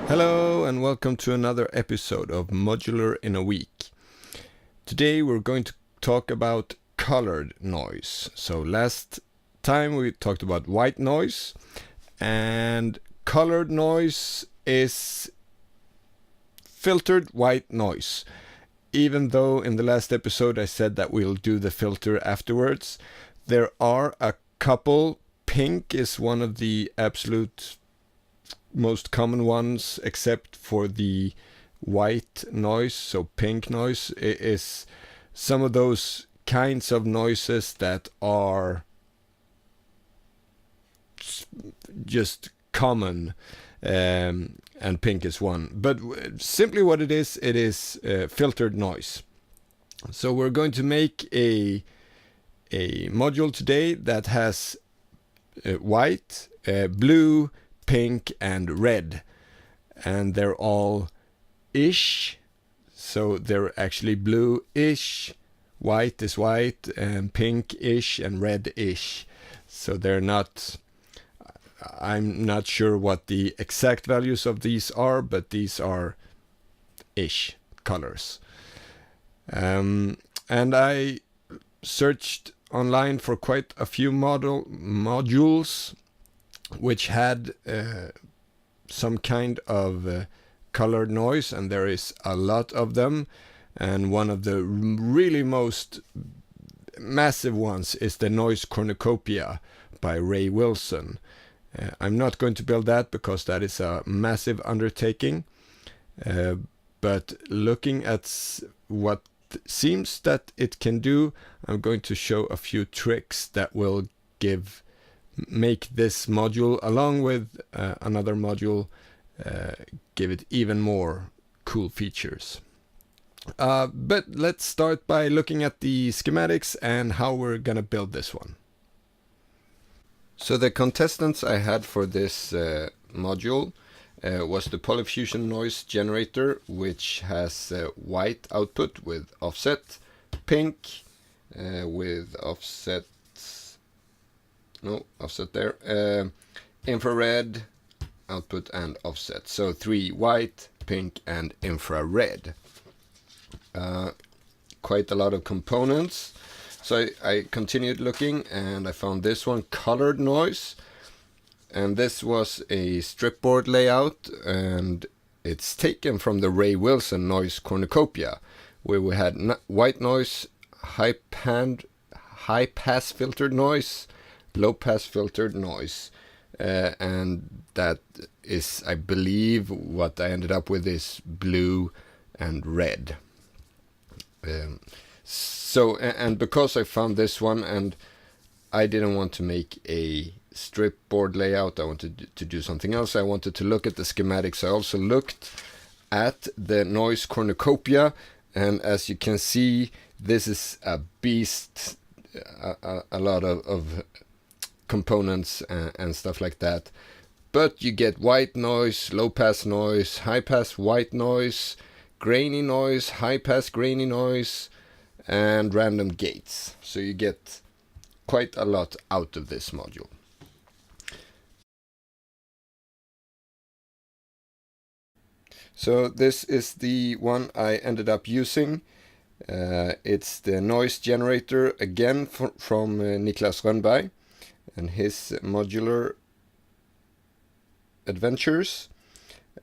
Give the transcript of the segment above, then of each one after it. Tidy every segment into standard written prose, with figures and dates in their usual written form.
Hello and welcome to another episode of Modular in a Week. Today we're going to talk about colored noise. So last time we talked about white noise, and colored noise is filtered white noise. Even though in the last episode I said that we'll do the filter afterwards, there are a couple. Pink is one of the absolute most common ones, except for the white noise. So pink noise is some of those kinds of noises that are just common, and pink is one. But simply what it is filtered noise. So we're going to make a module today that has white, blue, pink and red, and they're all ish, so they're actually blue-ish, white is white, and pink-ish and red-ish. So they're not, I'm not sure what the exact values of these are, but these are ish colors. And I searched online for quite a few modules which had some kind of colored noise, and there is a lot of them. And one of the really most massive ones is the noise cornucopia by Ray Wilson. I'm not going to build that because that is a massive undertaking, but looking at what seems that it can do, I'm going to show a few tricks that will make this module, along with another module, give it even more cool features. But let's start by looking at the schematics and how we're gonna build this one. So the contestants I had for this module was the polyfusion noise generator, which has white output with offset, pink with offset there, infrared output and offset. So 3 white, pink and infrared. Quite a lot of components. So I continued looking and I found this one, colored noise, and this was a stripboard layout, and it's taken from the Ray Wilson noise cornucopia, where we had white noise, high pass filtered noise, low pass filtered noise, and that is, I believe, what I ended up with is blue and red. So because I found this one and I didn't want to make a strip board layout, I wanted to do something else. I wanted to look at the schematics. I also looked at the noise cornucopia, and as you can see, this is a beast, a lot of components and stuff like that. But you get white noise, low pass noise, high pass white noise, grainy noise, high pass grainy noise, and random gates. So you get quite a lot out of this module. So this is the one I ended up using. It's the noise generator, again from Niklas Rönnberg and his modular adventures.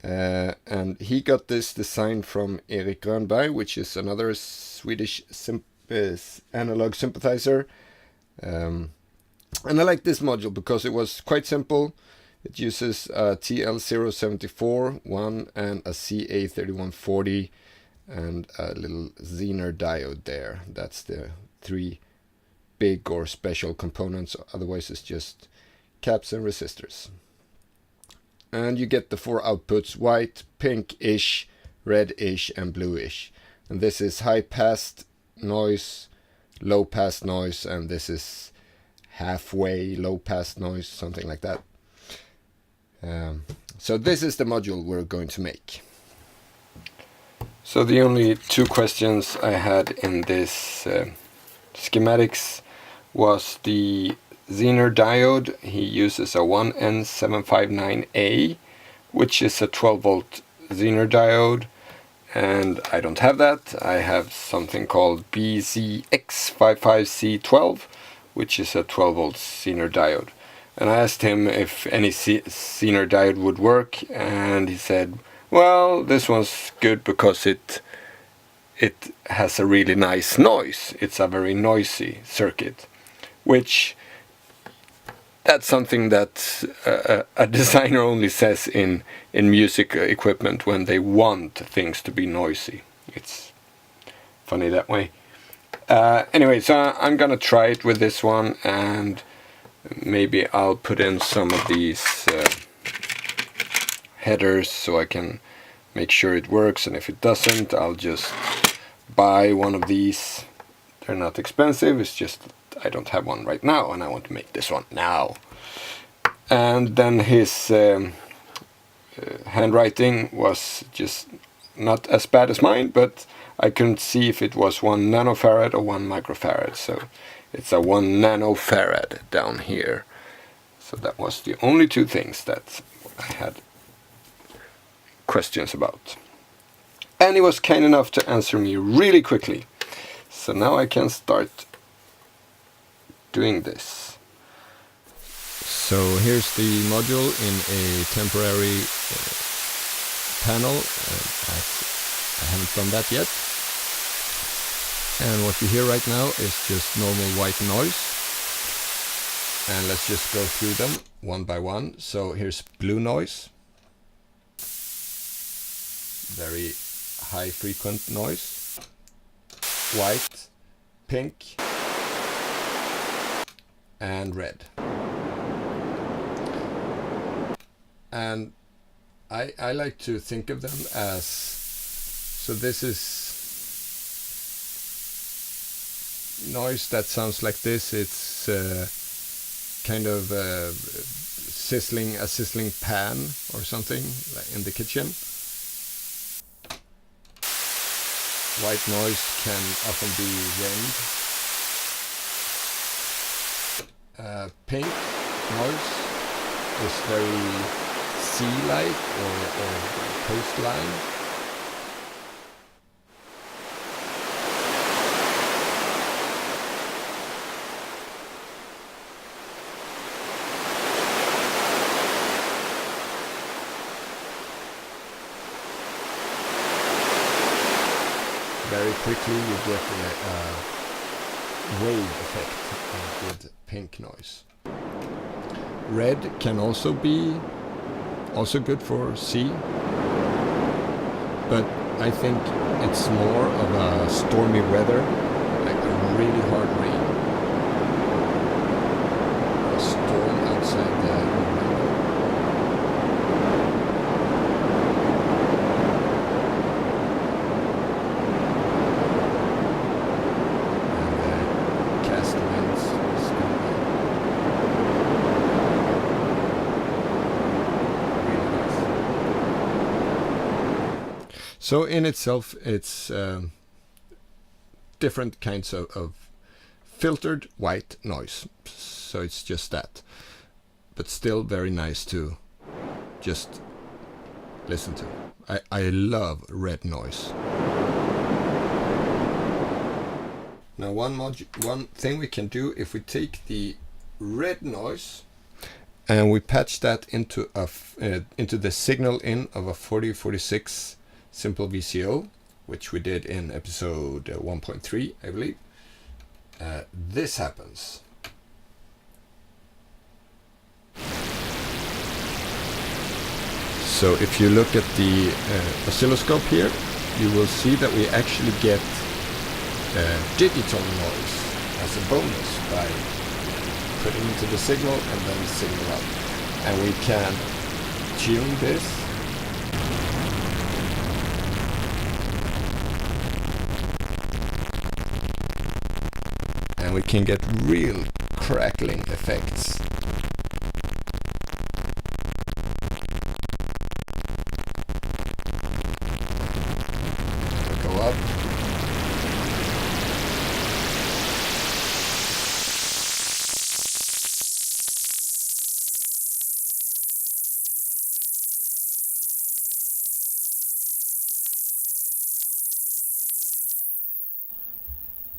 And he got this design from Erik Rönnberg, which is another Swedish analog synthesizer. And I like this module because it was quite simple. It uses a TL074 one and a CA3140 and a little Zener diode there. That's the 3 big or special components. Otherwise it's just caps and resistors. And you get the 4 outputs: white, pink-ish, red-ish and bluish. And this is high pass noise, low pass noise, and this is halfway low pass noise, something like that. So this is the module we're going to make. So the only 2 questions I had in this schematics was the Zener diode. He uses a 1N759A which is a 12-volt Zener diode, and I don't have that. I have something called BZX55C12, which is a 12-volt Zener diode. And I asked him if any Zener diode would work, and he said, well, this one's good because it has a really nice noise. It's a very noisy circuit, which that's something that a designer only says in music equipment when they want things to be noisy. It's funny that way. Anyway, so I'm gonna try it with this one, and maybe I'll put in some of these headers so I can make sure it works, and if it doesn't, I'll just buy one of these. They're not expensive, it's just I don't have one right now and I want to make this one now. And then his handwriting was just not as bad as mine, but I couldn't see if it was 1 nanofarad or 1 microfarad, so it's a 1 nanofarad down here. So that was the only two things that I had questions about. And he was kind enough to answer me really quickly. So now I can start doing this. So here's the module in a temporary panel. I haven't done that yet. And what you hear right now is just normal white noise. And let's just go through them one by one. So here's blue noise. Very high frequent noise. White, pink, and red. And I like to think of them as, so this is noise that sounds like this. It's kind of a sizzling pan or something like in the kitchen. White noise can often be wind. Pink noise is very sea-like or coastline. Very quickly you get a wave effect with pink noise. Red can also be good for sea, but I think it's more of a stormy weather, like a really hard rain. A storm outside the window. So in itself, it's different kinds of filtered white noise. So it's just that. But still very nice to just listen to. I love red noise. Now one thing we can do, if we take the red noise and we patch that into the signal in of a 4046 simple VCO, which we did in episode 1.3, I believe. This happens. So if you look at the oscilloscope here, you will see that we actually get digital noise as a bonus by putting into the signal and then signal up. And we can tune this. And we can get real crackling effects. Go up.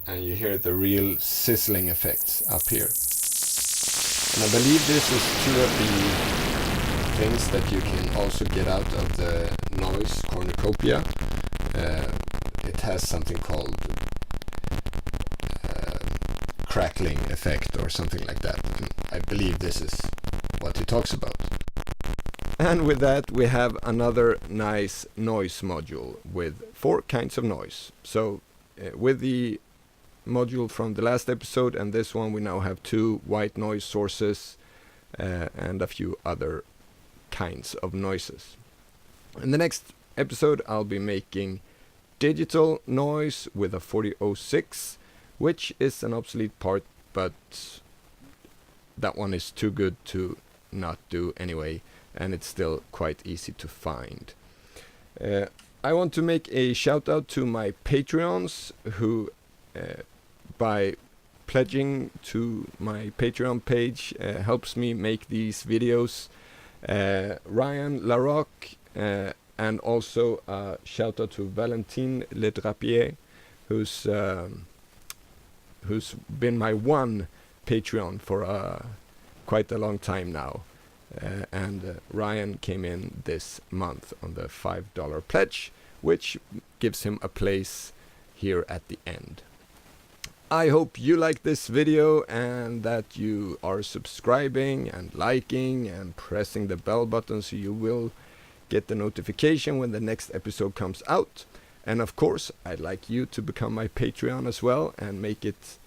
and you hear the real sizzling effects up here. And I believe this is two of the things that you can also get out of the noise cornucopia. It has something called crackling effect or something like that. And I believe this is what he talks about. And with that we have another nice noise module with 4 kinds of noise. So with the module from the last episode and this one, we now have 2 white noise sources and a few other kinds of noises. In the next episode I'll be making digital noise with a 4006, which is an obsolete part, but that one is too good to not do anyway, and it's still quite easy to find. I want to make a shout out to my Patreons who by pledging to my Patreon page helps me make these videos. Ryan Larocque, and also a shout out to Valentin Le Drapier, who's been my one Patreon for quite a long time now. And Ryan came in this month on the $5 pledge, which gives him a place here at the end. I hope you like this video and that you are subscribing and liking and pressing the bell button so you will get the notification when the next episode comes out. And of course, I'd like you to become my Patreon as well and make it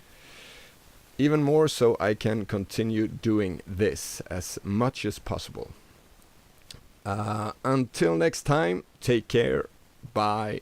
even more so I can continue doing this as much as possible. Until next time, take care. Bye.